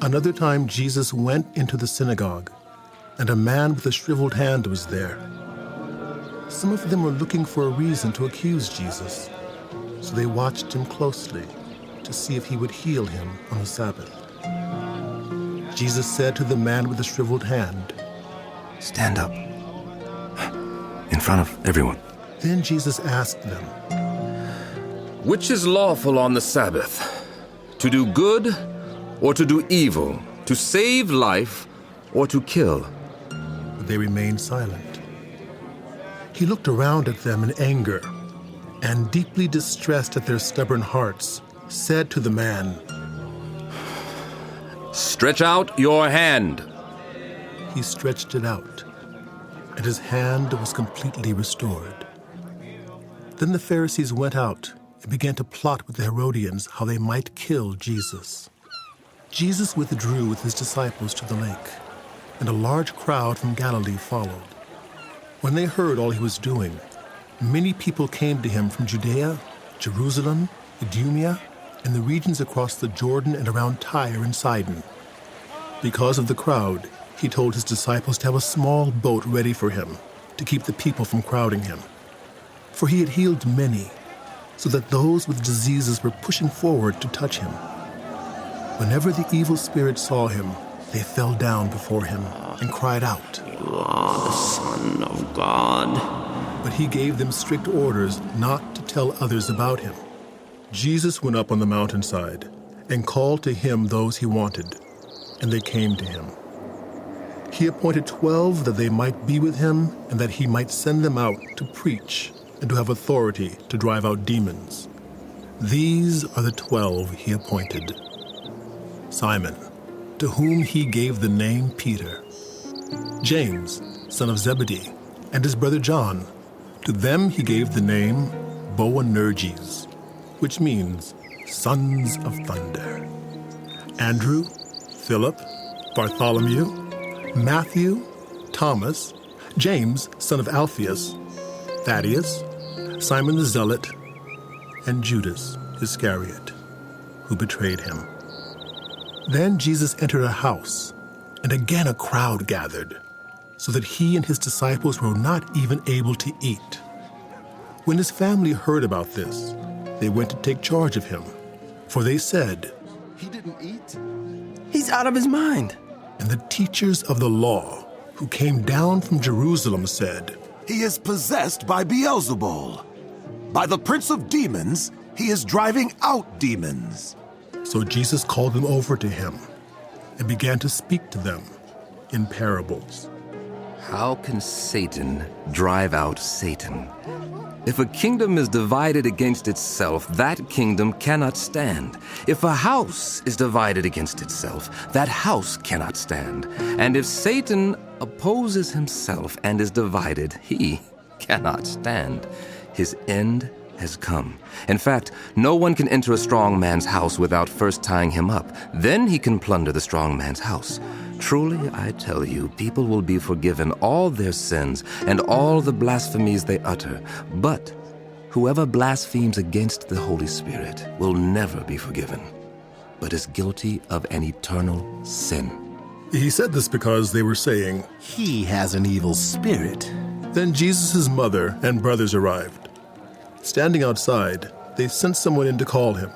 Another time Jesus went into the synagogue, and a man with a shriveled hand was there. Some of them were looking for a reason to accuse Jesus, so they watched him closely to see if he would heal him on the Sabbath. Jesus said to the man with the shriveled hand, "Stand up, in front of everyone." Then Jesus asked them, Which is lawful on the Sabbath, to do good or to do evil, to save life or to kill?" but they remained silent. He looked around at them in anger, and deeply distressed at their stubborn hearts, said to the man, "Stretch out your hand." He stretched it out, and his hand was completely restored. Then the Pharisees went out and began to plot with the Herodians how they might kill Jesus. Jesus withdrew with his disciples to the lake, and a large crowd from Galilee followed. When they heard all he was doing, many people came to him from Judea, Jerusalem, Idumea, and the regions across the Jordan and around Tyre and Sidon. Because of the crowd, he told his disciples to have a small boat ready for him, to keep the people from crowding him. For he had healed many, so that those with diseases were pushing forward to touch him. Whenever the evil spirits saw him, they fell down before him and cried out, "You are the Son of God." But he gave them strict orders not to tell others about him. Jesus went up on the mountainside and called to him those he wanted, and they came to him. He appointed 12 that they might be with him and that he might send them out to preach and to have authority to drive out demons. These are the 12 he appointed: Simon, to whom he gave the name Peter; James, son of Zebedee, and his brother John. To them he gave the name Boanerges, which means sons of thunder; Andrew, Philip, Bartholomew, Matthew, Thomas, James, son of Alphaeus, Thaddeus, Simon the Zealot, and Judas Iscariot, who betrayed him. Then Jesus entered a house, and again a crowd gathered, so that he and his disciples were not even able to eat. When his family heard about this, they went to take charge of him, for they said, "He didn't eat? He's out of his mind." And the teachers of the law, who came down from Jerusalem, said, "He is possessed by Beelzebul. By the prince of demons, he is driving out demons." So Jesus called them over to him and began to speak to them in parables. How can Satan drive out Satan? If a kingdom is divided against itself, that kingdom cannot stand. If a house is divided against itself, that house cannot stand. And if Satan opposes himself and is divided, he cannot stand. His end has come. In fact, no one can enter a strong man's house without first tying him up. Then he can plunder the strong man's house. Truly, I tell you, people will be forgiven all their sins and all the blasphemies they utter. But whoever blasphemes against the Holy Spirit will never be forgiven, but is guilty of an eternal sin. He said this because they were saying, "He has an evil spirit." Then Jesus' mother and brothers arrived. Standing outside, they sent someone in to call him.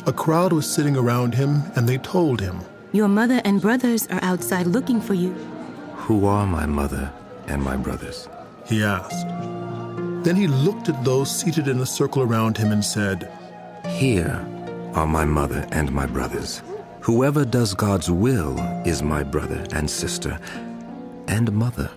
A crowd was sitting around him, and they told him, "Your mother and brothers are outside looking for you." Who are my mother and my brothers? He asked. Then he looked at those seated in a circle around him and said, Here are my mother and my brothers. Whoever does God's will is my brother and sister and mother.